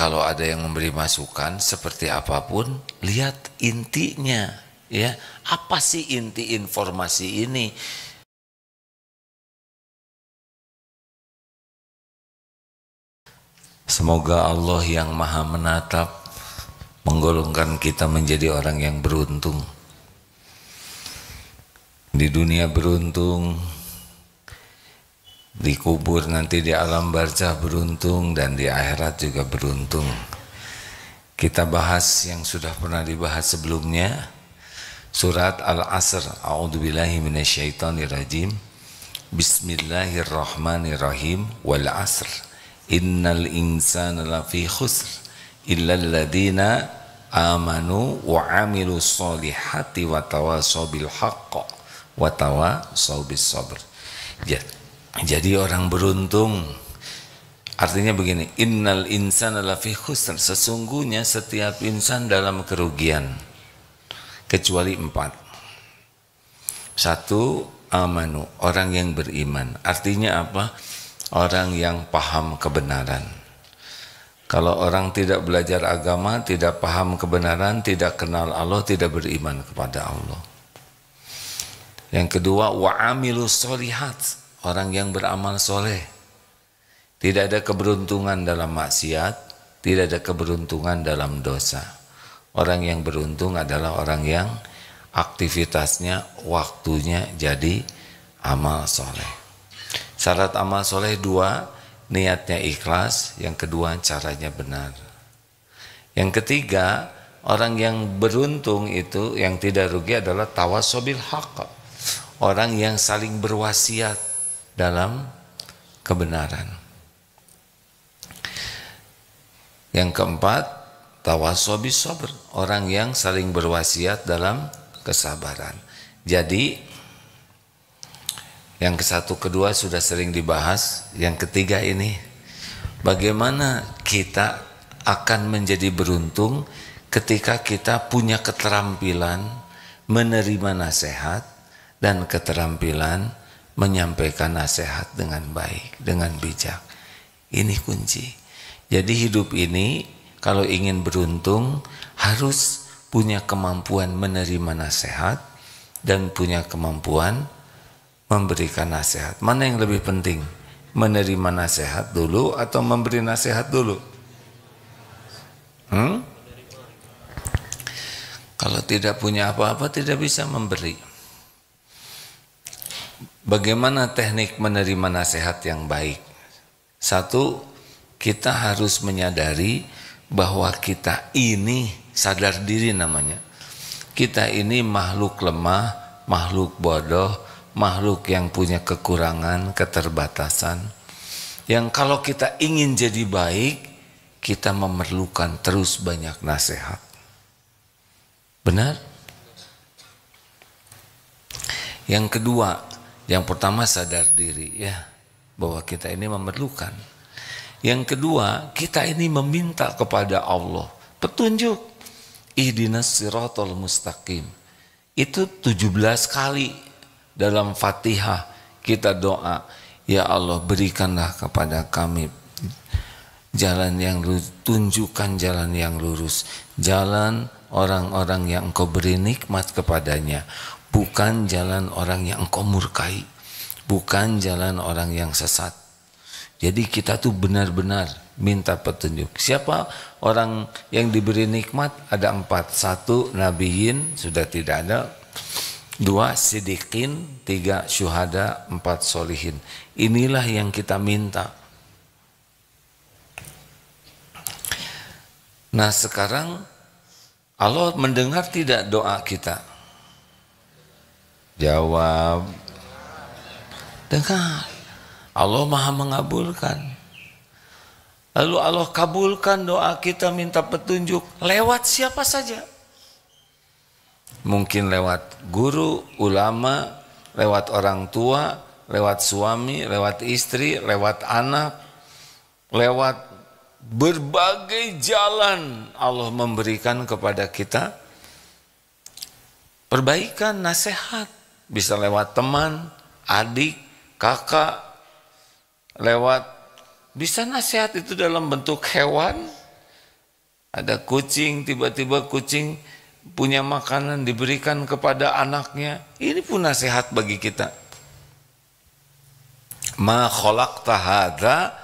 kalau ada yang memberi masukan seperti apapun, lihat intinya, ya. Apa sih inti informasi ini? Semoga Allah yang Maha Menatap menggolongkan kita menjadi orang yang beruntung. Di dunia beruntung, di kubur nanti di alam barzah beruntung, dan di akhirat juga beruntung. Kita bahas yang sudah pernah dibahas sebelumnya, surat Al-Asr. A'udzubillahi minasyaitonirrajim. Bismillahirrahmanirrahim. Wal 'asr. Innal insana lafi khusr illal ladzina amanu wa 'amilus solihati wa tawasaw bil haqq wa tawasaw bis sabr. Jadi orang beruntung artinya begini, innal insana lafi khusr, sesungguhnya setiap insan dalam kerugian kecuali 4. 1, amanu, orang yang beriman. Artinya apa? Orang yang paham kebenaran. Kalau orang tidak belajar agama, tidak paham kebenaran, tidak kenal Allah, tidak beriman kepada Allah. Yang kedua, wa amilus solihat, orang yang beramal soleh. Tidak ada keberuntungan dalam maksiat, tidak ada keberuntungan dalam dosa. Orang yang beruntung adalah orang yang aktivitasnya, waktunya jadi amal soleh. Syarat amal soleh 2, niatnya ikhlas. Yang kedua, caranya benar. Yang ketiga, orang yang beruntung itu, yang tidak rugi adalah tawasobil haqq, orang yang saling berwasiat dalam kebenaran. Yang keempat, tawasobis sabr, orang yang saling berwasiat dalam kesabaran. Jadi yang ke-1, ke-2 sudah sering dibahas. Yang ketiga ini, bagaimana kita akan menjadi beruntung ketika kita punya keterampilan menerima nasihat dan keterampilan menyampaikan nasihat dengan baik, dengan bijak. Ini kunci. Jadi hidup ini kalau ingin beruntung harus punya kemampuan menerima nasihat dan punya kemampuan memberikan nasihat. Mana yang lebih penting? Menerima nasihat dulu atau memberi nasihat dulu? Kalau tidak punya apa-apa tidak bisa memberi. Bagaimana teknik menerima nasihat yang baik? 1, kita harus menyadari bahwa kita ini, sadar diri namanya, kita ini makhluk lemah, makhluk bodoh, makhluk yang punya kekurangan, keterbatasan, yang kalau kita ingin jadi baik, kita memerlukan terus banyak nasihat. Benar? Yang kedua, yang pertama sadar diri, ya, bahwa kita ini memerlukan. Yang kedua, kita ini meminta kepada Allah petunjuk. Ihdinas siratal mustaqim. Itu 17 kali dalam Fatihah kita doa, ya Allah berikanlah kepada kami jalan yang lurus, tunjukkan jalan yang lurus, jalan orang-orang yang Engkau beri nikmat kepadanya, bukan jalan orang yang Engkau murkai, bukan jalan orang yang sesat. Jadi kita tuh benar-benar minta petunjuk. Siapa orang yang diberi nikmat? Ada 4. 1, nabiyin, sudah tidak ada. 2, sidikin. 3, syuhada. 4, solihin. Inilah yang kita minta. Nah sekarang Allah mendengar tidak doa kita? Jawab, dengar. Allah Maha mengabulkan. Lalu Allah kabulkan doa kita minta petunjuk lewat siapa saja. Mungkin lewat guru, ulama, lewat orang tua, lewat suami, lewat istri, lewat anak, lewat berbagai jalan Allah memberikan kepada kita perbaikan, nasihat. Bisa lewat teman, adik, kakak, lewat, bisa nasihat itu dalam bentuk hewan, Ada kucing, tiba-tiba kucing punya makanan diberikan kepada anaknya. Ini pun nasihat bagi kita. Ma khalaqta hadza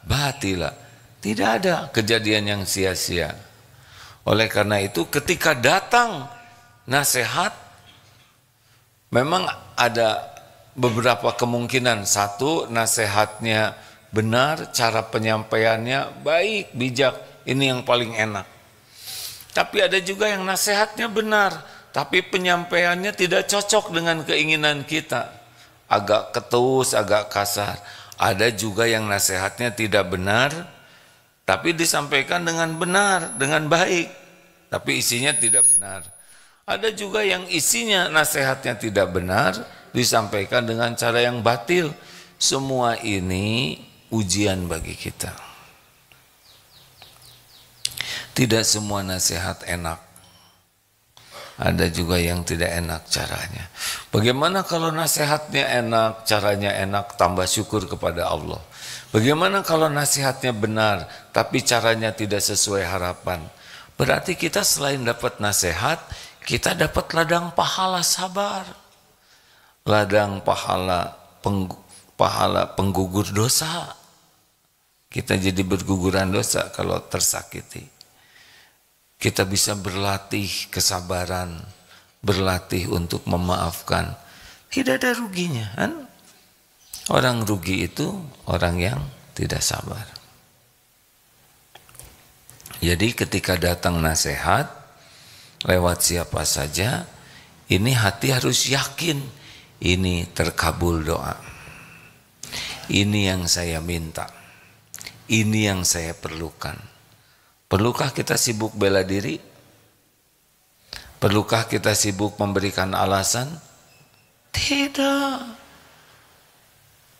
batila. Tidak ada kejadian yang sia-sia. Oleh karena itu ketika datang nasihat, memang ada beberapa kemungkinan. Satu, nasihatnya benar, cara penyampaiannya baik, bijak. Ini yang paling enak. Tapi ada juga yang nasihatnya benar, tapi penyampaiannya tidak cocok dengan keinginan kita. Agak ketus, agak kasar. Ada juga yang nasihatnya tidak benar, tapi disampaikan dengan benar, dengan baik, tapi isinya tidak benar. Ada juga yang isinya nasihatnya tidak benar, disampaikan dengan cara yang batil. Semua ini ujian bagi kita. Tidak semua nasihat enak. Ada juga yang tidak enak caranya. Bagaimana kalau nasihatnya enak, caranya enak, tambah syukur kepada Allah. Bagaimana kalau nasihatnya benar, tapi caranya tidak sesuai harapan? Berarti kita selain dapat nasihat, kita dapat ladang pahala sabar. Ladang pahala penggugur dosa. Kita jadi berguguran dosa kalau tersakiti. Kita bisa berlatih kesabaran, berlatih untuk memaafkan. Tidak ada ruginya, kan? Orang rugi itu orang yang tidak sabar. Jadi ketika datang nasihat lewat siapa saja, ini hati harus yakin ini terkabul doa. Ini yang saya minta. Ini yang saya perlukan. Perlukah kita sibuk bela diri? Perlukah kita sibuk memberikan alasan? Tidak.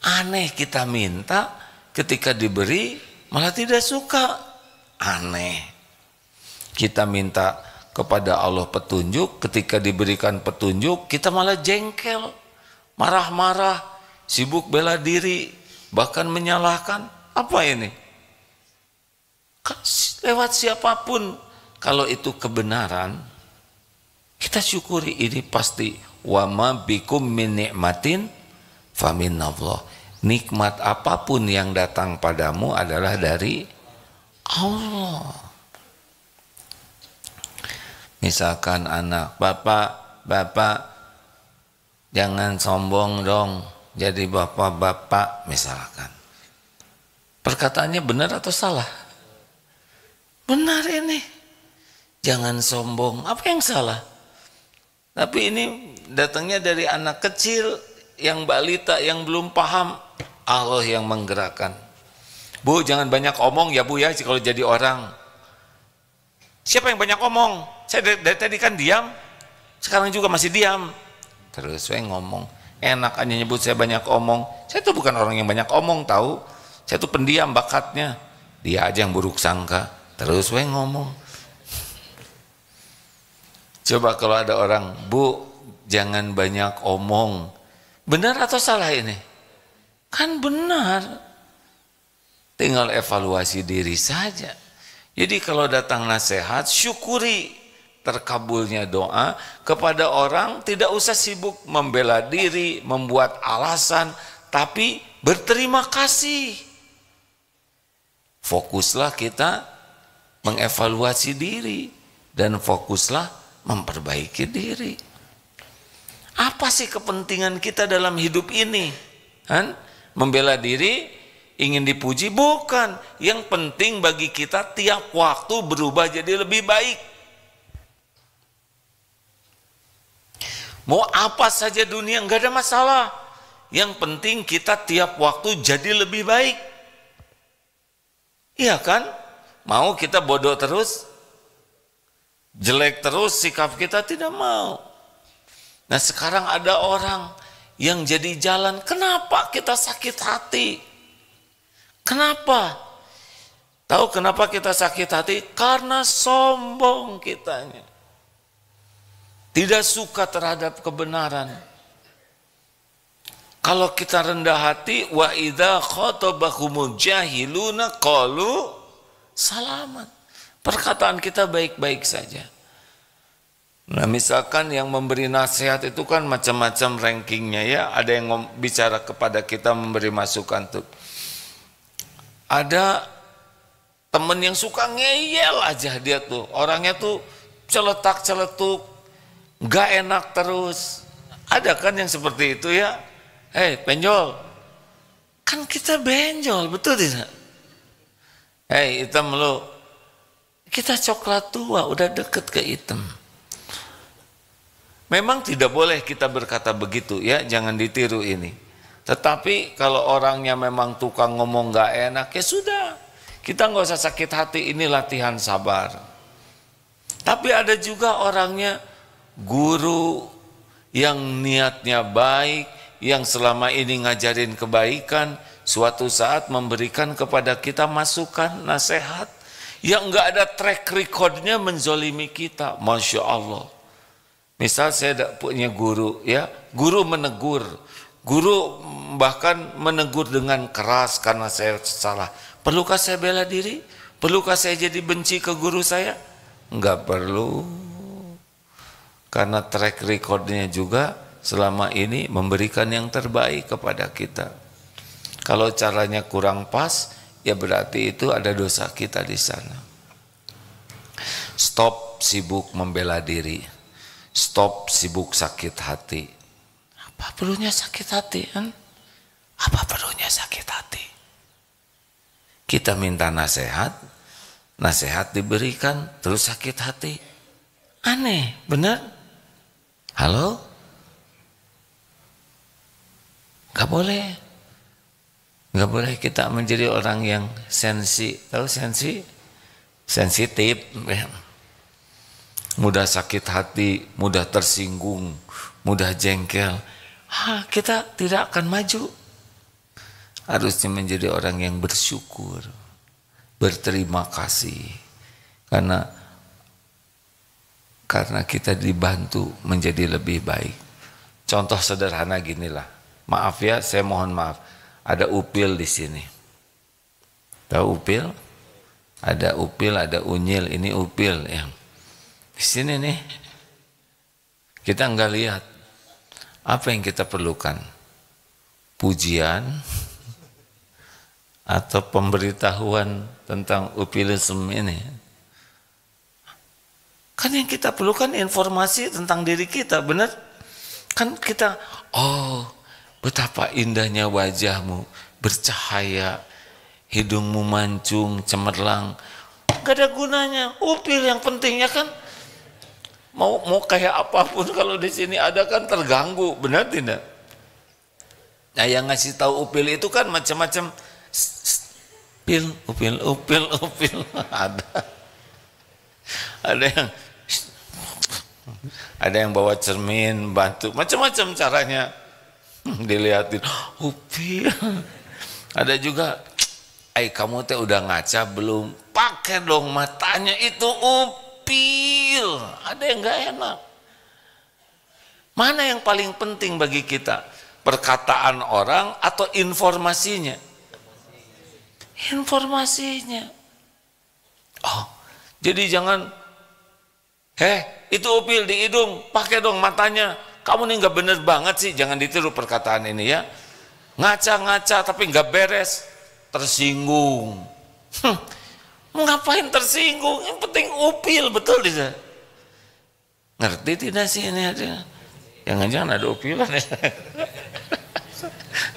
Aneh kita minta, ketika diberi malah tidak suka. Aneh. Kita minta kepada Allah petunjuk, ketika diberikan petunjuk kita malah jengkel, marah-marah, sibuk bela diri, bahkan menyalahkan. Apa ini? Lewat siapapun, kalau itu kebenaran, kita syukuri. Ini pasti wa ma bikum min ni'matin faminallah. Nikmat apapun yang datang padamu adalah dari Allah. Misalkan anak, bapak jangan sombong dong jadi bapak-bapak, misalkan. Perkataannya benar atau salah? Benar ini. Jangan sombong. Apa yang salah? Tapi ini datangnya dari anak kecil, yang balita, yang belum paham. Allah yang menggerakkan. Bu, jangan banyak omong ya Bu ya, kalau jadi orang. Siapa yang banyak omong? Saya dari tadi kan diam, sekarang juga masih diam. Terus saya ngomong. Enak aja nyebut saya banyak omong. Saya tuh bukan orang yang banyak omong, tahu. Saya tuh pendiam bakatnya. Dia aja yang buruk sangka. Terus we ngomong. Coba kalau ada orang, Bu, jangan banyak omong. Benar atau salah ini? Kan benar. Tinggal evaluasi diri saja. Jadi kalau datang nasihat, syukuri terkabulnya doa. Kepada orang tidak usah sibuk membela diri, membuat alasan, tapi berterima kasih. Fokuslah kita mengevaluasi diri dan fokuslah memperbaiki diri. Apa sih kepentingan kita dalam hidup ini? Han? Membela diri, ingin dipuji? Bukan. Yang penting bagi kita tiap waktu berubah jadi lebih baik. Mau apa saja dunia nggak ada masalah. Yang penting kita tiap waktu jadi lebih baik. Iya kan? Mau kita bodoh terus, jelek terus sikap kita, tidak mau. Nah sekarang ada orang yang jadi jalan, kenapa kita sakit hati? Kenapa? Tahu kenapa kita sakit hati? Karena sombong kitanya. Tidak suka terhadap kebenaran. Kalau kita rendah hati, wa idza khatabahumul jahiluna qalu salaman. Perkataan kita baik-baik saja. Nah misalkan yang memberi nasihat itu kan macam-macam rankingnya ya. Ada yang bicara kepada kita memberi masukan tuh. Ada temen yang suka ngeyel aja dia tuh. Orangnya tuh celetak-celetuk, gak enak terus. Ada kan yang seperti itu ya. Hei penjol, kan kita benjol, betul tidak? Hei hitam lu, kita coklat tua udah deket ke hitam. Memang tidak boleh kita berkata begitu ya, jangan ditiru ini. Tetapi kalau orangnya memang tukang ngomong gak enak, ya sudah. Kita nggak usah sakit hati, ini latihan sabar. Tapi ada juga orangnya guru yang niatnya baik, yang selama ini ngajarin kebaikan, suatu saat memberikan kepada kita masukan, nasihat, yang nggak ada track recordnya menzolimi kita. Masya Allah. Misal saya punya guru ya, guru menegur, guru bahkan menegur dengan keras karena saya salah. Perlukah saya bela diri? Perlukah saya jadi benci ke guru saya? Enggak perlu. Karena track recordnya juga selama ini memberikan yang terbaik kepada kita. Kalau caranya kurang pas, ya berarti itu ada dosa kita di sana. Stop sibuk membela diri. Stop sibuk sakit hati. Apa perlunya sakit hati kan? Apa perlunya sakit hati? Kita minta nasihat, nasihat diberikan, terus sakit hati. Aneh, benar? Halo? Gak boleh. Gak boleh kita menjadi orang yang tahu sensitif. Mudah sakit hati, mudah tersinggung, mudah jengkel. Kita tidak akan maju. Harusnya menjadi orang yang bersyukur, berterima kasih. Karena kita dibantu menjadi lebih baik. Contoh sederhana ginilah. Maaf ya, saya mohon maaf. Ada upil di sini. Tahu upil? Ada upil, ada unyil. Ini upil yang di sini nih. Kita enggak lihat. Apa yang kita perlukan? Pujian atau pemberitahuan tentang upilisme ini? Kan yang kita perlukan informasi tentang diri kita, benar? Kan kita, oh betapa indahnya wajahmu, bercahaya, hidungmu mancung, cemerlang. Gak ada gunanya, upil yang pentingnya kan. Mau kayak apapun kalau di sini ada kan terganggu, benar tidak? Nah yang ngasih tahu upil itu kan macam-macam. Upil. Ada yang bawa cermin, bantu, macam-macam caranya dilihatin. Upil. Ada juga, kamu teh udah ngaca belum? Pakai dong matanya, itu upil. Ada yang nggak enak. Mana yang paling penting bagi kita? Perkataan orang atau informasinya? Informasinya. Oh, jadi jangan, itu upil di hidung, pakai dong matanya. Kamu nih nggak bener banget sih, jangan ditiru perkataan ini ya. Ngaca-ngaca tapi nggak beres, tersinggung. Ngapain tersinggung? Yang penting upil, betul tidak? Ngerti tidak sih ini ada? Jangan-jangan ada upilan ya.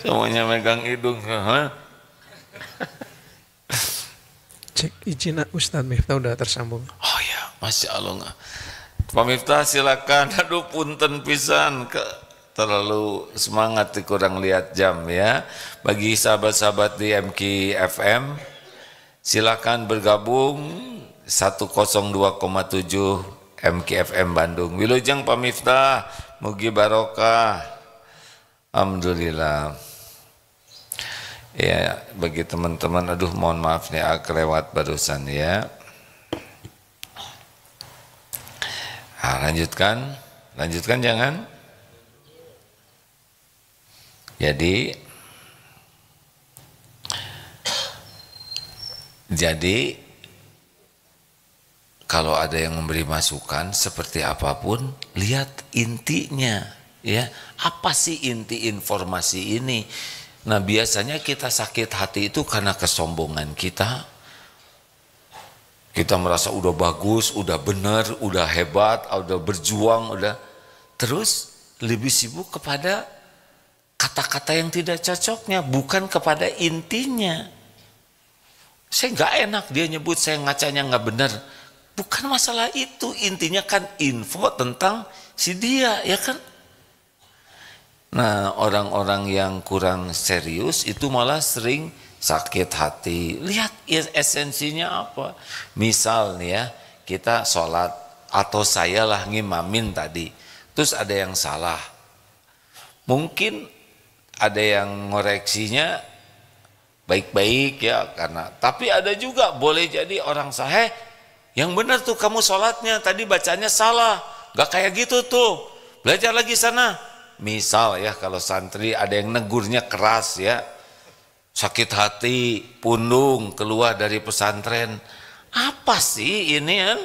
Semuanya megang hidung. Cek izin Ustadz Miftah udah tersambung. Oh ya, Masya Allah. Pak Miftah silakan. Aduh punten pisan, terlalu semangat kurang lihat jam ya. Bagi sahabat-sahabat di MK FM, silakan bergabung 102,7 MK FM Bandung. Wilujeng Pak Miftah, mugi barokah. Alhamdulillah. Ya, bagi teman-teman, aduh mohon maaf nih kelewat barusan ya. Nah, lanjutkan jangan. Jadi kalau ada yang memberi masukan seperti apapun, lihat intinya, ya. Apa sih inti informasi ini? Nah, biasanya kita sakit hati itu karena kesombongan kita. Kita merasa udah bagus, udah benar, udah hebat, udah berjuang, udah terus lebih sibuk kepada kata-kata yang tidak cocoknya, bukan kepada intinya. Saya nggak enak dia nyebut saya ngacanya nggak benar. Bukan masalah itu, intinya kan info tentang si dia, ya kan? Nah, orang-orang yang kurang serius itu malah sering sakit hati. Lihat esensinya apa. Misal nih ya, kita sholat atau saya lah ngimamin tadi, terus ada yang salah. Mungkin ada yang ngoreksinya baik-baik ya, karena tapi ada juga boleh jadi orang sahih yang benar tuh kamu sholatnya tadi bacanya salah, gak kayak gitu tuh, belajar lagi sana. Misal ya, kalau santri ada yang negurnya keras ya, sakit hati, pundung, keluar dari pesantren. Apa sih ini kan?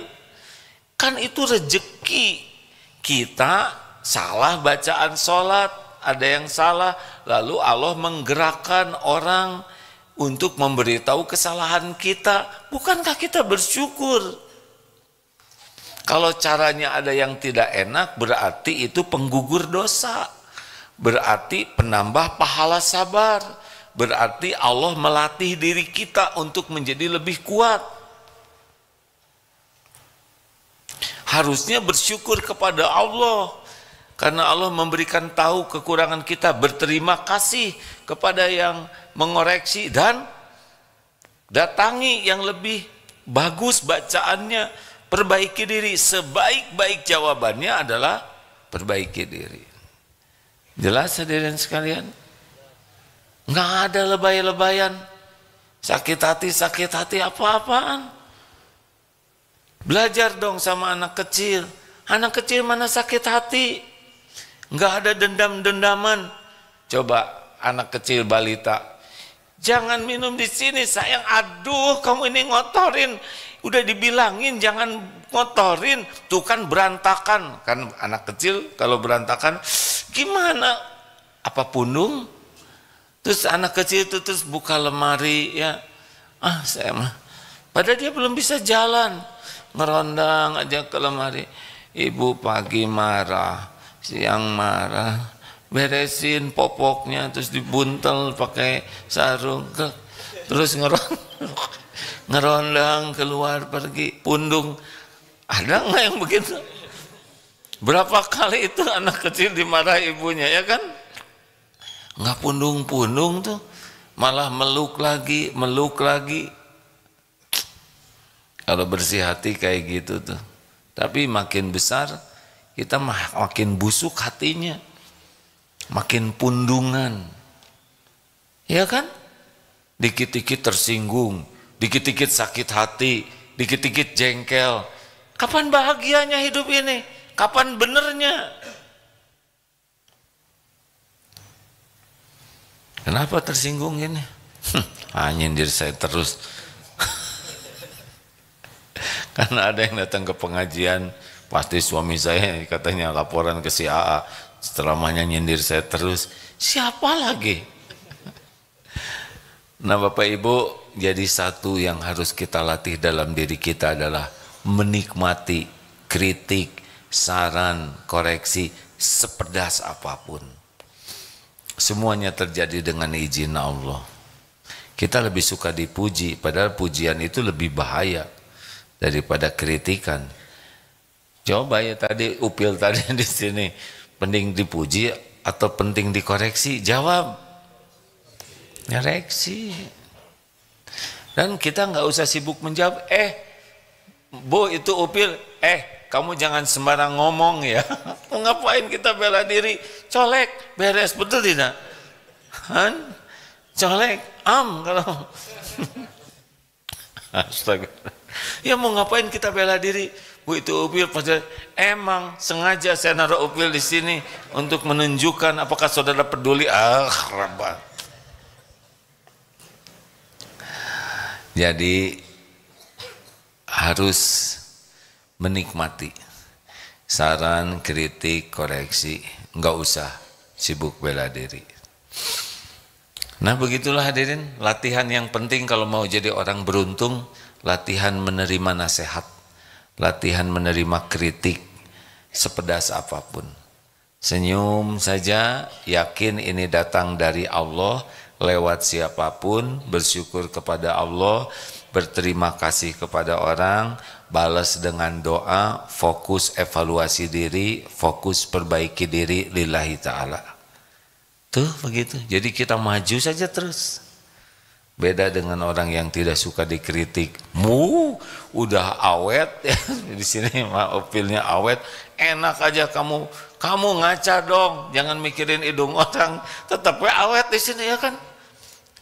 Kan itu rezeki. Kita salah bacaan sholat, ada yang salah, lalu Allah menggerakkan orang untuk memberitahu kesalahan kita. Bukankah kita bersyukur? Kalau caranya ada yang tidak enak, berarti itu penggugur dosa, berarti penambah pahala sabar, berarti Allah melatih diri kita untuk menjadi lebih kuat. Harusnya bersyukur kepada Allah, karena Allah memberikan tahu kekurangan kita, berterima kasih kepada yang mengoreksi, dan datangi yang lebih bagus bacaannya, perbaiki diri. Sebaik-baik jawabannya adalah perbaiki diri. Jelas hadirin sekalian? Nggak ada lebay-lebayan, sakit hati apa-apaan. Belajar dong sama anak kecil. Anak kecil mana sakit hati? Nggak ada dendam-dendaman. Coba anak kecil balita, jangan minum di sini sayang, aduh kamu ini ngotorin. Udah dibilangin jangan ngotorin, tuh kan berantakan. Kan anak kecil kalau berantakan gimana? Apa pundung? Terus anak kecil itu terus buka lemari ya, saya mah, padahal dia belum bisa jalan, ngerondang aja ke lemari. Ibu pagi marah, siang marah, beresin popoknya terus dibuntel pakai sarung, terus ngerondang keluar pergi, pundung. Ada nggak yang begitu? Berapa kali itu anak kecil dimarah ibunya, ya kan? Nggak pundung-pundung tuh, malah meluk lagi. Kalau bersih hati kayak gitu tuh. Tapi makin besar kita makin busuk hatinya, makin pundungan, ya kan? Dikit-dikit tersinggung, dikit-dikit sakit hati, dikit-dikit jengkel. Kapan bahagianya hidup ini? Kapan benernya? Kenapa tersinggung ini? Nyindir saya terus. Karena ada yang datang ke pengajian, pasti suami saya katanya laporan ke si AA, setelah nyindir saya terus. Siapa lagi? Nah Bapak Ibu, jadi satu yang harus kita latih dalam diri kita adalah menikmati kritik, saran, koreksi sepedas apapun. Semuanya terjadi dengan izin Allah. Kita lebih suka dipuji, padahal pujian itu lebih bahaya daripada kritikan. Coba ya tadi Upil tadi di sini, penting dipuji atau penting dikoreksi? Jawab, koreksi. Dan kita nggak usah sibuk menjawab. Bu itu Upil, kamu jangan sembarang ngomong ya. Mau ngapain kita bela diri? Colek, beres, betul tidak? Colek, kalau astaga. Ya mau ngapain kita bela diri? Bu itu Upil, emang sengaja saya naruh Upil di sini untuk menunjukkan apakah saudara peduli. Rabbah. Jadi harus menikmati. Saran, kritik, koreksi, enggak usah sibuk bela diri. Nah begitulah hadirin, latihan yang penting kalau mau jadi orang beruntung, latihan menerima nasihat, latihan menerima kritik, sepedas apapun. Senyum saja, yakin ini datang dari Allah, lewat siapapun, bersyukur kepada Allah, berterima kasih kepada orang, balas dengan doa, fokus evaluasi diri, fokus perbaiki diri lillahi ta'ala. Tuh begitu, jadi kita maju saja terus. Beda dengan orang yang tidak suka dikritik. Udah awet ya, di sini opilnya awet, enak aja kamu ngaca dong, jangan mikirin hidung orang, tetap awet di sini ya kan.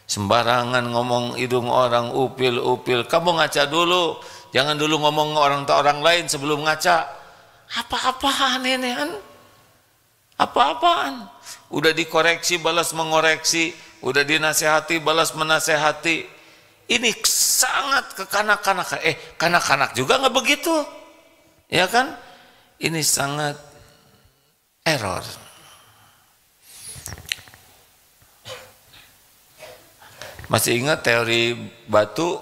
Sembarangan ngomong hidung orang, upil, kamu ngaca dulu, jangan dulu ngomong orang lain sebelum ngaca. Apa-apaan ini kan? Apa-apaan? Udah dikoreksi balas mengoreksi, udah dinasehati balas menasehati. Ini sangat kekanak-kanakan. Kanak-kanak juga nggak begitu, ya kan? Ini sangat error. Masih ingat teori batu?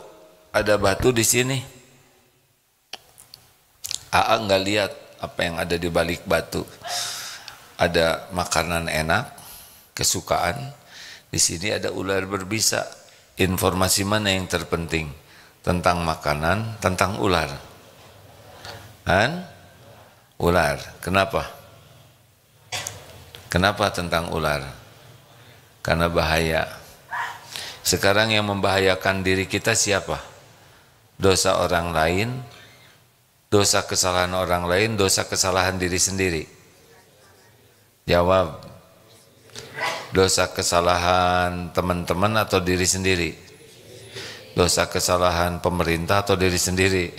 Ada batu di sini. AA nggak lihat apa yang ada di balik batu. Ada makanan enak, kesukaan. Di sini ada ular berbisa. Informasi mana yang terpenting? Tentang makanan, tentang ular. Ular. Kenapa? Kenapa tentang ular? Karena bahaya. Sekarang yang membahayakan diri kita siapa? Dosa orang lain, dosa kesalahan orang lain, dosa kesalahan diri sendiri. Jawab. Dosa kesalahan teman-teman atau diri sendiri? Dosa kesalahan pemerintah atau diri sendiri?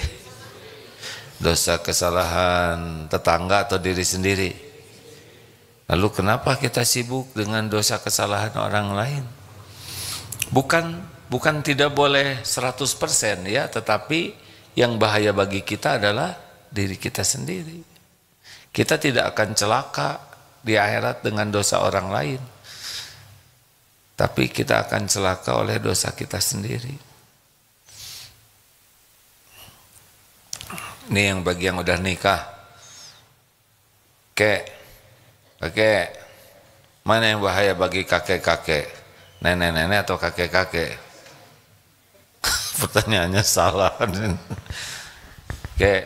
Dosa kesalahan tetangga atau diri sendiri? Lalu kenapa kita sibuk dengan dosa kesalahan orang lain? Bukan tidak boleh 100% ya, tetapi yang bahaya bagi kita adalah diri kita sendiri. Kita tidak akan celaka di akhirat dengan dosa orang lain, tapi kita akan celaka oleh dosa kita sendiri. Ini yang bagi yang udah nikah. Kakek, mana yang bahaya bagi kakek-kakek? Nenek-nenek atau kakek-kakek? Pertanyaannya salah. Kek,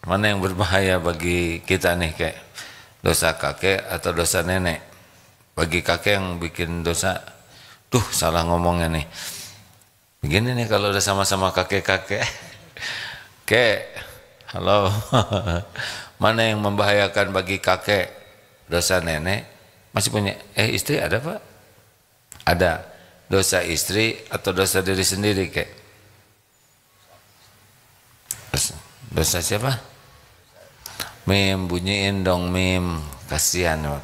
mana yang berbahaya bagi kita nih kek? Dosa kakek atau dosa nenek? Bagi kakek yang bikin dosa, salah ngomongnya nih. Begini nih kalau udah sama-sama kakek-kakek. Kek, halo. Mana yang membahayakan bagi kakek? Dosa nenek? Masih punya istri ada Pak? Ada. Dosa istri atau dosa diri sendiri kek? Dosa siapa? Mim, bunyiin dong Mim, kasihan.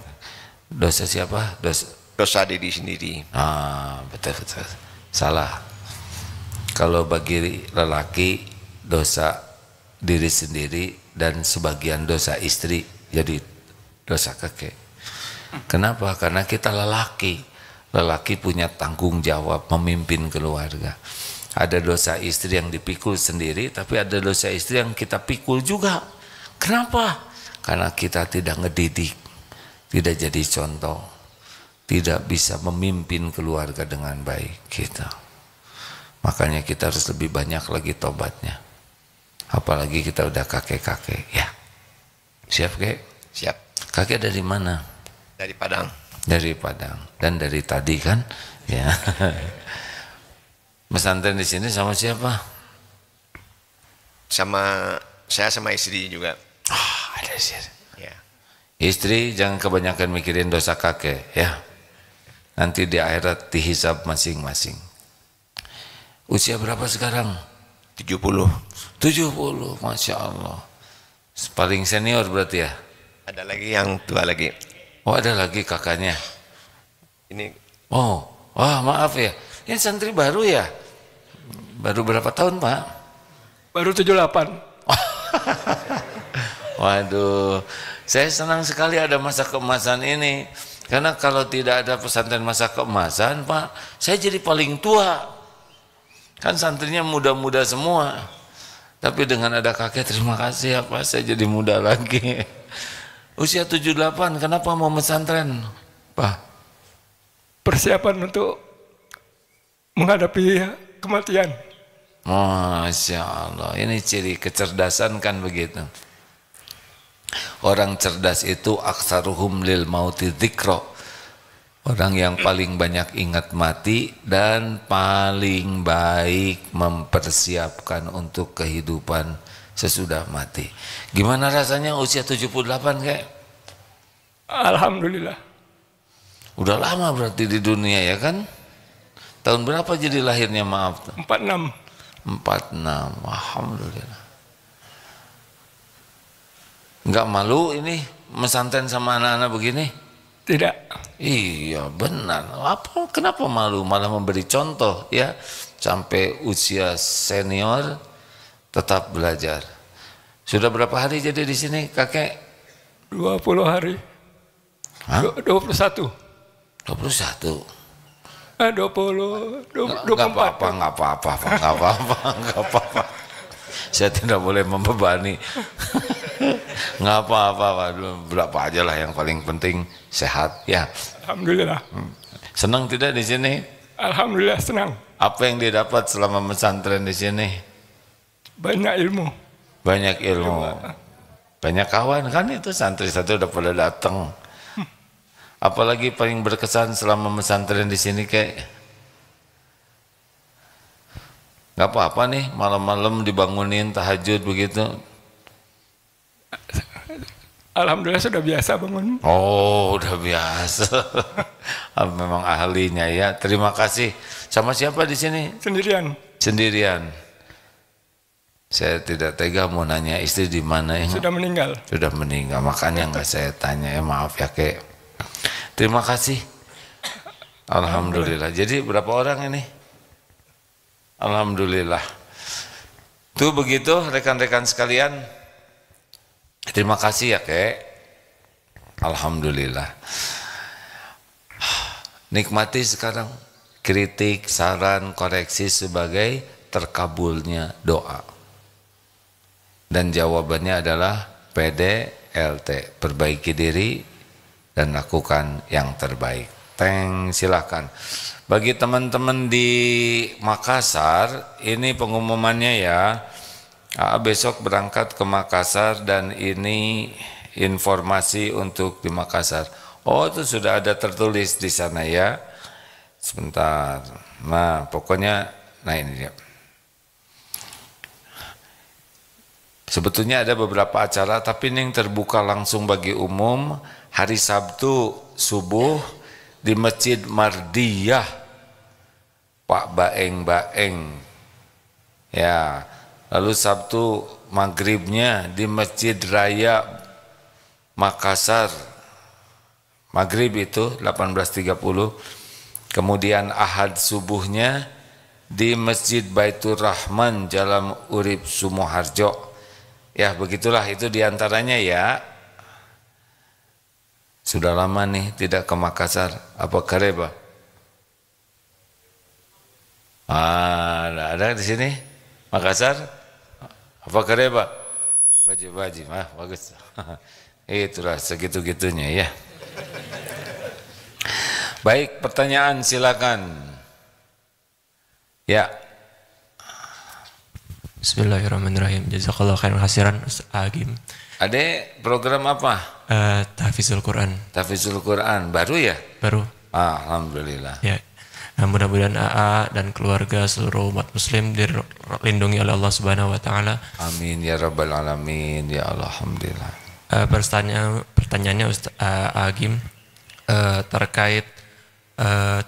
Dosa siapa? Dosa diri sendiri. Betul. Salah. Kalau bagi lelaki dosa diri sendiri dan sebagian dosa istri jadi dosa kakek. Kenapa? Karena kita lelaki. Lelaki punya tanggung jawab memimpin keluarga. Ada dosa istri yang dipikul sendiri, tapi ada dosa istri yang kita pikul juga. Kenapa? Karena kita tidak ngedidik, tidak jadi contoh, tidak bisa memimpin keluarga dengan baik kita. Makanya kita harus lebih banyak lagi tobatnya. Apalagi kita udah kakek-kakek, ya. Siap kek? Siap. Kakek dari mana? Dari Padang. Dari Padang dan dari tadi kan, ya. Pesantren di sini sama siapa? Saya sama istri juga. Ada istri. Ya. Istri jangan kebanyakan mikirin dosa kakek, ya. Nanti di akhirat dihisab masing-masing. Usia berapa sekarang? 70. 70, Masya Allah. Paling senior berarti ya? Ada lagi yang tua lagi. Oh ada lagi kakaknya? Ini. Oh, maaf ya. Ini santri baru ya? Baru berapa tahun Pak? Baru 78. Waduh, saya senang sekali ada masa keemasan ini. Karena kalau tidak ada pesantren masa keemasan, Pak, saya jadi paling tua. Kan santrinya muda-muda semua. Tapi dengan ada kakek, terima kasih ya Pak, saya jadi muda lagi. Usia 78, kenapa mau pesantren, Pak? Persiapan untuk menghadapi kematian. Masya Allah, ini ciri kecerdasan kan begitu. Orang cerdas itu aksaruhum lil mauti dzikra. Orang yang paling banyak ingat mati dan paling baik mempersiapkan untuk kehidupan sesudah mati. Gimana rasanya usia 78 kayak? Alhamdulillah. Udah lama berarti di dunia ya kan? Tahun berapa jadi lahirnya, maaf? 46. 46, alhamdulillah. Enggak malu ini mesantren sama anak-anak begini? Tidak. Iya benar. Kenapa malu? Malah memberi contoh ya. Sampai usia senior tetap belajar. Sudah berapa hari jadi di sini kakek? 20 hari. Hah? 21. 21. 24. Nggak apa-apa. Saya tidak boleh membebani. Nggak apa-apa, berapa aja lah, yang paling penting sehat ya. Alhamdulillah. Senang tidak di sini? Alhamdulillah senang. Apa yang didapat selama pesantren di sini? Banyak ilmu. Banyak ilmu. Banyak kawan kan, itu santri satu udah pada datang. Apalagi paling berkesan selama pesantren di sini kayak? Nggak apa-apa nih, malam-malam dibangunin tahajud begitu. Alhamdulillah sudah biasa bangun. Oh, udah biasa. Memang ahlinya ya. Terima kasih. Sama siapa di sini? Sendirian. Sendirian. Saya tidak tega mau nanya istri di mana ya. Sudah meninggal. Sudah meninggal, makanya nggak saya tanya ya, maaf ya kek. Terima kasih. Alhamdulillah. Jadi berapa orang ini? Alhamdulillah. Tuh begitu rekan-rekan sekalian. Terima kasih ya kek. Alhamdulillah. Nikmati sekarang kritik, saran, koreksi sebagai terkabulnya doa. Dan jawabannya adalah PDLT, perbaiki diri dan lakukan yang terbaik. Silakan. Bagi teman-teman di Makassar, ini pengumumannya ya. Besok berangkat ke Makassar dan ini informasi untuk di Makassar. Oh, itu sudah ada tertulis di sana ya. Sebentar. Nah, pokoknya, nah ini dia. Sebetulnya ada beberapa acara, tapi ini yang terbuka langsung bagi umum. Hari Sabtu subuh di Masjid Mardiyah, Pak Baeng. Ya. Lalu Sabtu maghribnya di Masjid Raya Makassar, maghrib itu 18.30. Kemudian Ahad subuhnya di Masjid Baitur Rahman, Jalan Urip Sumoharjo. Ya begitulah, itu diantaranya ya. Sudah lama nih tidak ke Makassar. Apa kareba? Ada di sini Makassar? Apa kareba? Baji, bagus. Itulah segitu-gitunya ya. Baik, pertanyaan silakan. Ya. Bismillahirrahmanirrahim. Jazakallah khairan khasiran Ustaz Agim. Ade, program apa? Tahfizul Quran. Tahfizul Quran, baru ya? Baru. Alhamdulillah. Ya. Nah, mudah-mudahan AA dan keluarga seluruh umat muslim dilindungi oleh Allah Subhanahu wa taala. Amin ya rabbal alamin ya Allah, alhamdulillah. Pertanyaannya Ustaz Agim terkait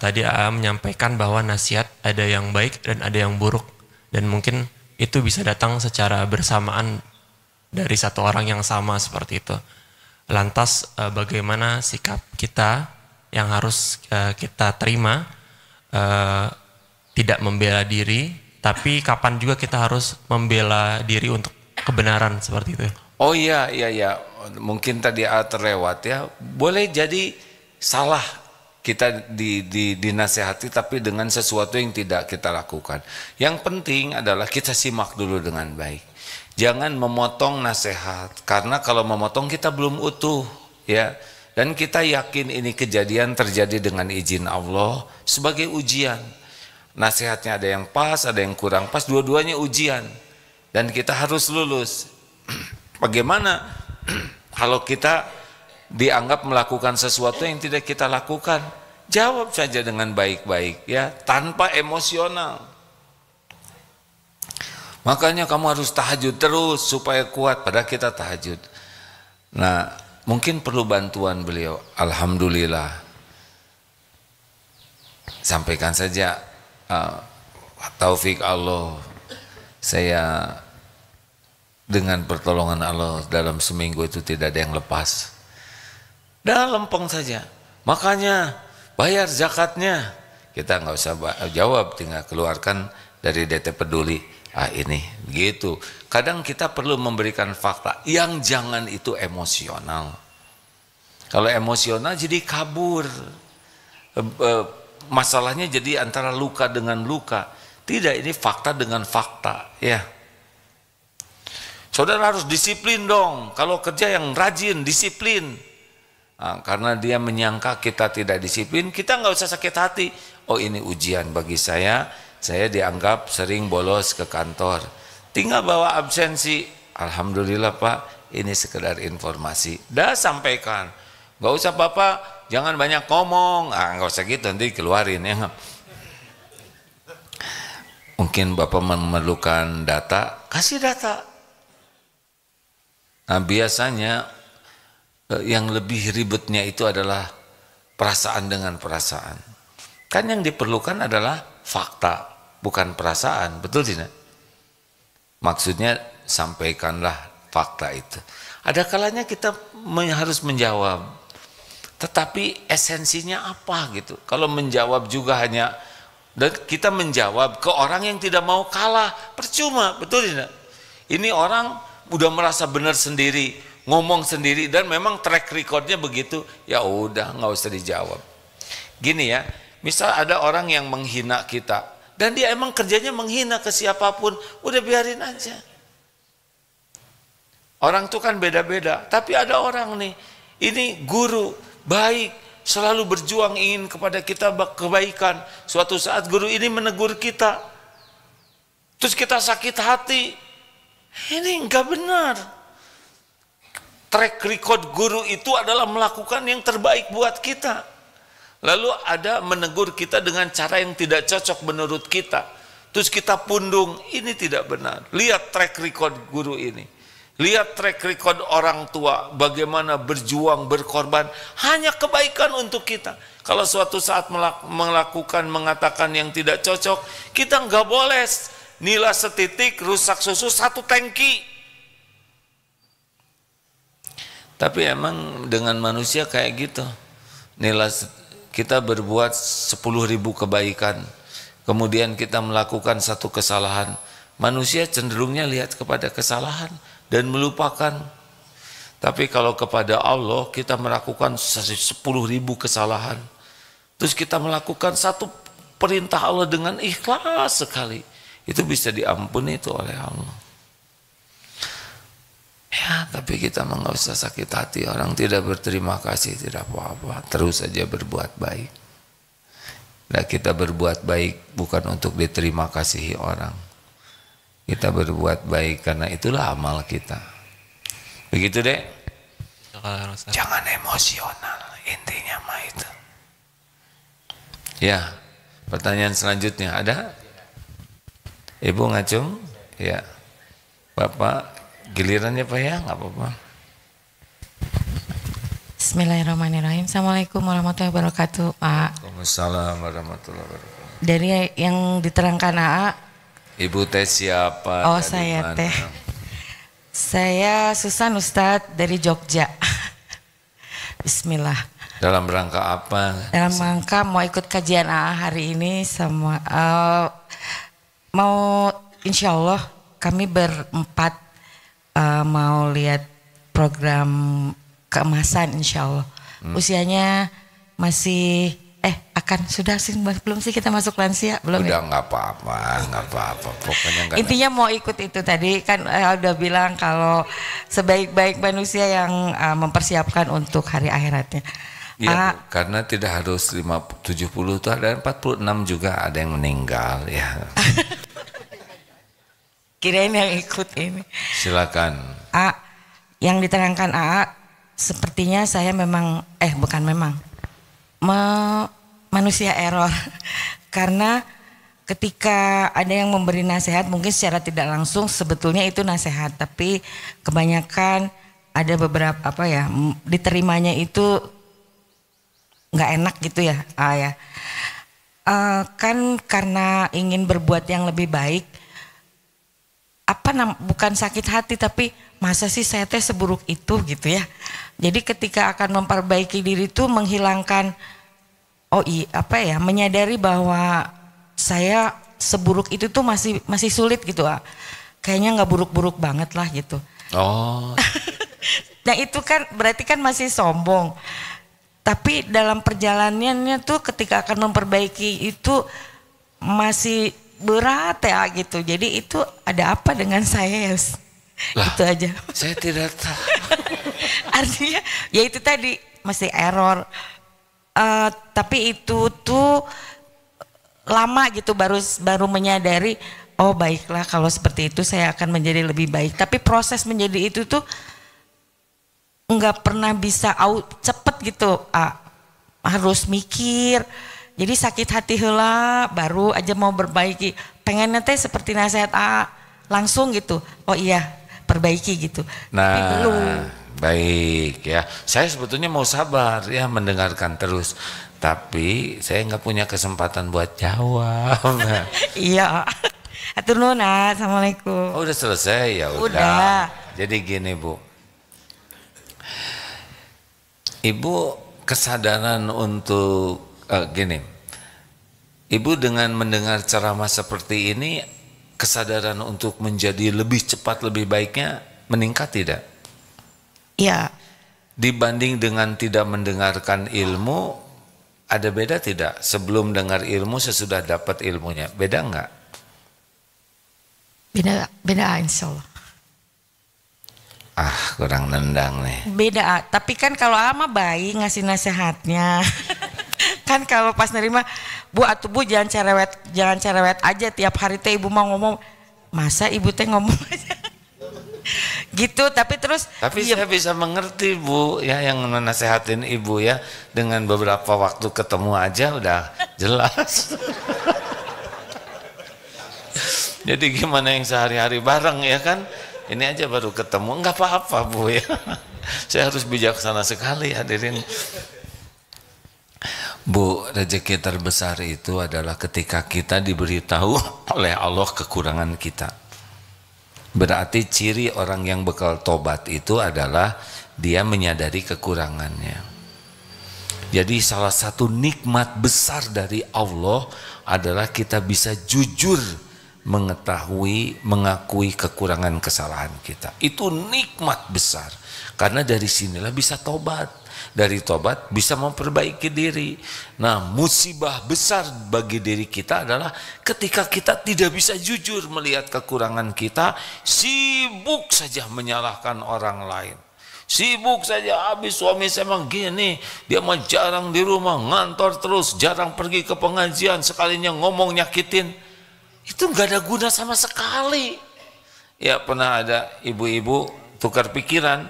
tadi AA menyampaikan bahwa nasihat ada yang baik dan ada yang buruk, dan mungkin itu bisa datang secara bersamaan dari satu orang yang sama seperti itu. Lantas bagaimana sikap kita yang harus kita terima? Tidak membela diri, tapi kapan juga kita harus membela diri untuk kebenaran seperti itu? Oh iya, mungkin tadi terlewat ya. Boleh jadi salah kita dinasehati tapi dengan sesuatu yang tidak kita lakukan. Yang penting adalah kita simak dulu dengan baik. Jangan memotong nasihat, karena kalau memotong kita belum utuh ya. Dan kita yakin ini kejadian terjadi dengan izin Allah sebagai ujian. Nasihatnya ada yang pas, ada yang kurang pas, dua-duanya ujian. Dan kita harus lulus. Bagaimana kalau kita dianggap melakukan sesuatu yang tidak kita lakukan? Jawab saja dengan baik-baik ya, tanpa emosional. Makanya kamu harus tahajud terus supaya kuat, padahal kita tahajud. Nah, mungkin perlu bantuan beliau. Alhamdulillah. Sampaikan saja, taufik Allah, saya dengan pertolongan Allah dalam seminggu itu tidak ada yang lepas. Dah lempeng saja. Makanya bayar zakatnya. Kita nggak usah jawab, tinggal keluarkan dari DT Peduli. Ini gitu. Kadang kita perlu memberikan fakta. Yang jangan itu emosional. Kalau emosional jadi kabur. Masalahnya jadi antara luka dengan luka. Tidak, ini fakta dengan fakta ya. Saudara harus disiplin dong. Kalau kerja yang rajin, disiplin. Nah, karena dia menyangka kita tidak disiplin, kita nggak usah sakit hati. Oh, ini ujian bagi saya dianggap sering bolos ke kantor. Tinggal bawa absensi. Alhamdulillah Pak, ini sekedar informasi. Dah sampaikan. Nggak usah Bapak, jangan banyak ngomong. Nggak usah gitu, nanti keluarin ya. Mungkin Bapak memerlukan data, kasih data. Nah, biasanya yang lebih ribetnya itu adalah perasaan dengan perasaan. Kan yang diperlukan adalah fakta, bukan perasaan, betul tidak? Maksudnya sampaikanlah fakta itu. Ada kalanya kita harus menjawab, tetapi esensinya apa gitu. Kalau menjawab juga hanya, dan kita menjawab ke orang yang tidak mau kalah, percuma, betul tidak? Ini orang udah merasa benar sendiri, ngomong sendiri, dan memang track recordnya begitu, ya udah nggak usah dijawab. Gini ya, misal ada orang yang menghina kita, dan dia emang kerjanya menghina ke siapapun, udah biarin aja. Orang tuh kan beda-beda, tapi ada orang nih, ini guru baik, selalu berjuang ingin kepada kita kebaikan. Suatu saat guru ini menegur kita, terus kita sakit hati. Ini enggak benar. Track record guru itu adalah melakukan yang terbaik buat kita. Lalu ada menegur kita dengan cara yang tidak cocok menurut kita. Terus kita pundung, ini tidak benar. Lihat track record guru ini. Lihat track record orang tua, bagaimana berjuang, berkorban, hanya kebaikan untuk kita. Kalau suatu saat mengatakan yang tidak cocok, kita enggak boleh nilai setitik rusak susu satu tangki. Tapi emang dengan manusia kayak gitu. Nilai kita berbuat 10.000 kebaikan, kemudian kita melakukan satu kesalahan. Manusia cenderungnya lihat kepada kesalahan dan melupakan. Tapi kalau kepada Allah kita melakukan 10.000 kesalahan, terus kita melakukan satu perintah Allah dengan ikhlas sekali, itu bisa diampuni itu oleh Allah. Ya, tapi kita nggak usah sakit hati. Orang tidak berterima kasih, tidak apa-apa. Terus saja berbuat baik. Nah, kita berbuat baik bukan untuk diterima kasihi orang. Kita berbuat baik karena itulah amal kita. Begitu deh. Jangan emosional, intinya mah itu. Ya, pertanyaan selanjutnya ada? Ibu ngacung? Ya. Bapak, gilirannya Pak ya, nggak apa-apa. Bismillahirrahmanirrahim. Assalamualaikum warahmatullahi wabarakatuh, Pak. Waalaikumsalam warahmatullahi wabarakatuh. Dari yang diterangkan AA. Ibu teh siapa? Oh, saya teh. Saya Susan Ustadz dari Jogja. Bismillah. Dalam rangka apa? Dalam rangka mau ikut kajian AA hari ini sama mau insya Allah kami berempat mau lihat program keemasan insya Allah. Usianya masih sudah sih belum sih kita masuk lansia belum? Udah ya? nggak apa-apa. Pokoknya nggak. Intinya mau ikut itu tadi kan udah bilang kalau sebaik-baik manusia yang mempersiapkan untuk hari akhiratnya. Iya, karena tidak harus 70 itu ada 46 juga ada yang meninggal ya. Kirain yang ikut ini. Silakan. Yang diterangkan sepertinya saya memang bukan memang manusia error karena ketika ada yang memberi nasihat mungkin secara tidak langsung sebetulnya itu nasihat, tapi kebanyakan ada beberapa diterimanya itu nggak enak gitu ya kan karena ingin berbuat yang lebih baik bukan sakit hati tapi masa sih saya teh seburuk itu gitu ya. Jadi ketika akan memperbaiki diri itu menghilangkan menyadari bahwa saya seburuk itu tuh masih sulit gitu kayaknya nggak buruk-buruk banget lah gitu. Nah itu kan berarti kan masih sombong. Tapi dalam perjalanannya tuh ketika akan memperbaiki itu masih berat ya gitu. Jadi itu ada apa dengan saya ya? Itu aja. Saya tidak tahu. Artinya ya itu tadi masih error. Tapi itu tuh lama gitu baru menyadari baiklah kalau seperti itu saya akan menjadi lebih baik. Tapi proses menjadi itu tuh nggak pernah bisa cepet gitu, harus mikir. Jadi sakit hati heula baru aja mau berbaiki. Pengennya teh seperti nasihat langsung gitu. Oh iya perbaiki gitu. Nah tapi belum. Baik ya. Saya sebetulnya mau sabar ya mendengarkan terus. Tapi saya nggak punya kesempatan buat jawab. Iya. Atur nuhun. Assalamualaikum. Oh udah selesai ya udah. Udah. Jadi gini Bu. Ibu kesadaran untuk gini, Ibu dengan mendengar ceramah seperti ini, kesadaran untuk menjadi lebih cepat, lebih baiknya meningkat tidak? Iya. Dibanding dengan tidak mendengarkan ilmu, ada beda tidak? Sebelum dengar ilmu, sesudah dapat ilmunya, beda enggak? Beda insya Allah. Kurang nendang nih. Beda, tapi kan kalau baik ngasih nasihatnya. Kan kalau pas nerima, Bu jangan cerewet aja tiap hari teh ibu mau ngomong. Masa ibu teh ngomong aja. Gitu, tapi terus. Tapi saya bisa mengerti Bu ya yang menasehatin ibu ya dengan beberapa waktu ketemu aja udah jelas. Jadi gimana yang sehari-hari bareng ya kan? Ini aja baru ketemu, enggak apa-apa Bu ya. Saya harus bijaksana sekali hadirin. Bu, rezeki terbesar itu adalah ketika kita diberitahu oleh Allah kekurangan kita. Berarti ciri orang yang bekal tobat itu adalah dia menyadari kekurangannya. Jadi salah satu nikmat besar dari Allah adalah kita bisa jujur mengetahui, mengakui kekurangan kesalahan kita. Itu nikmat besar. Karena dari sinilah bisa tobat. Dari tobat bisa memperbaiki diri. Nah, musibah besar bagi diri kita adalah ketika kita tidak bisa jujur melihat kekurangan kita, sibuk saja menyalahkan orang lain. Sibuk saja, habis suami saya emang gini, dia mah jarang di rumah, ngantor terus, jarang pergi ke pengajian, sekalinya ngomong nyakitin. Itu nggak ada guna sama sekali. Ya pernah ada ibu-ibu tukar pikiran,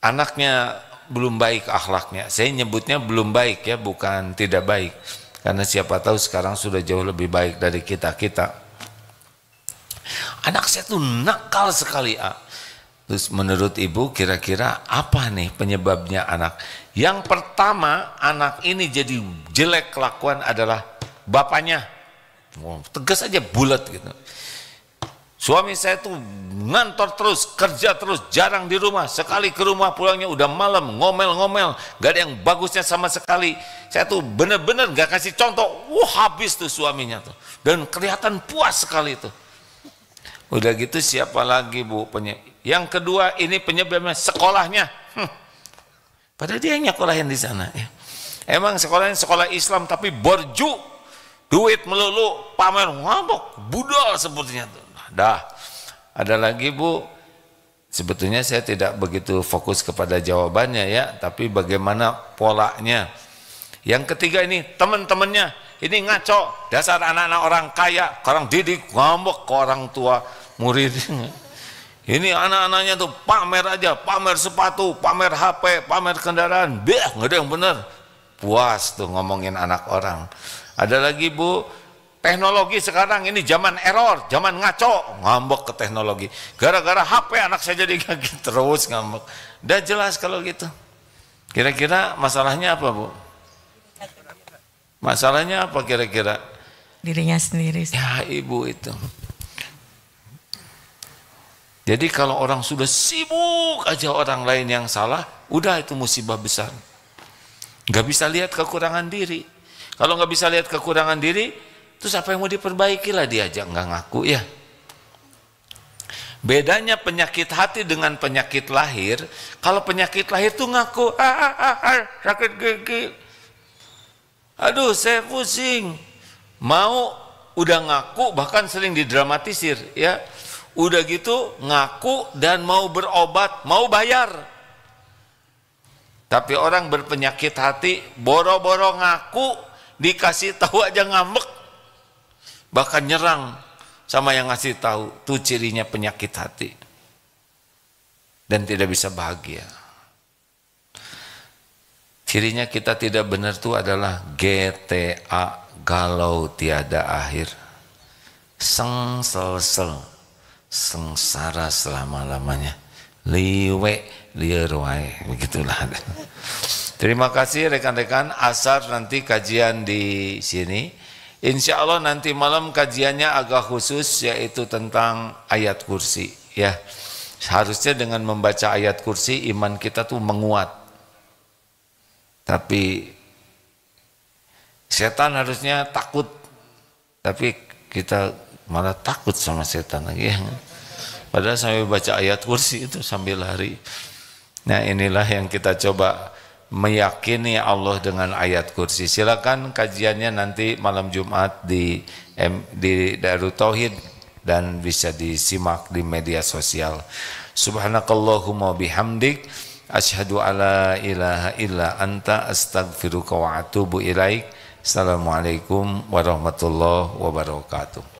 anaknya belum baik akhlaknya. Saya nyebutnya belum baik ya, bukan tidak baik. Karena siapa tahu sekarang sudah jauh lebih baik dari kita-kita. Anak saya tuh nakal sekali. Terus menurut ibu kira-kira apa nih penyebabnya anak? Yang pertama anak ini jadi jelek kelakuan adalah bapaknya. Tegas aja bulat gitu. Suami saya tuh ngantor terus, kerja terus, jarang di rumah. Sekali ke rumah pulangnya udah malam, ngomel-ngomel, gak ada yang bagusnya sama sekali. Saya tuh bener-bener gak kasih contoh. Habis tuh suaminya tuh. Dan kelihatan puas sekali tuh. Udah gitu siapa lagi Bu? Yang kedua ini penyebabnya sekolahnya. Padahal dia nyekolahin di sana. Ya. Emang sekolahnya sekolah Islam tapi borju, duit melulu, pamer, ngambek, budal sepertinya. Dah. Ada lagi Bu, sebetulnya saya tidak begitu fokus kepada jawabannya ya, tapi bagaimana polanya. Yang ketiga ini teman-temannya, ini ngaco, dasar anak-anak orang kaya, orang didik, ngambek ke orang tua muridnya. Ini anak-anaknya tuh pamer aja, pamer sepatu, pamer HP, pamer kendaraan, nggak ada yang benar. Puas tuh ngomongin anak orang. Ada lagi Bu, teknologi sekarang ini zaman error, zaman ngaco, ngambek ke teknologi. Gara-gara HP anak saya jadi kaget terus ngambek. Udah jelas kalau gitu. Kira-kira masalahnya apa Bu? Masalahnya apa kira-kira? Dirinya sendiri. Ya Ibu itu. Jadi kalau orang sudah sibuk aja orang lain yang salah, udah itu musibah besar. Nggak bisa lihat kekurangan diri. Kalau nggak bisa lihat kekurangan diri, terus apa yang mau diperbaiki lah dia aja nggak ngaku ya. Bedanya penyakit hati dengan penyakit lahir, kalau penyakit lahir tuh ngaku, sakit gigi, aduh saya pusing, mau udah ngaku bahkan sering didramatisir ya. Udah gitu ngaku dan mau berobat, mau bayar. Tapi orang berpenyakit hati boro-boro ngaku, dikasih tahu aja ngambek, bahkan nyerang sama yang ngasih tahu. Itu cirinya penyakit hati dan tidak bisa bahagia. Cirinya kita tidak benar itu adalah GTA, galau tiada akhir, sengsel, sengsara selama-lamanya, liwe liar wae, begitulah. Terima kasih rekan-rekan. Asar nanti kajian di sini. Insya Allah nanti malam kajiannya agak khusus, yaitu tentang ayat kursi ya. Harusnya dengan membaca ayat kursi iman kita tuh menguat. Tapi setan harusnya takut, tapi kita malah takut sama setan lagi ya. Padahal sambil baca ayat kursi itu sambil lari. Nah inilah yang kita coba meyakini Allah dengan ayat kursi. Silakan kajiannya nanti malam Jumat di Darut Tauhid dan bisa disimak di media sosial. Subhanakallahumma bihamdik, asyhadu alla ilaha illa anta, astaghfiruka wa atubu ilaik. Assalamualaikum warahmatullahi wabarakatuh.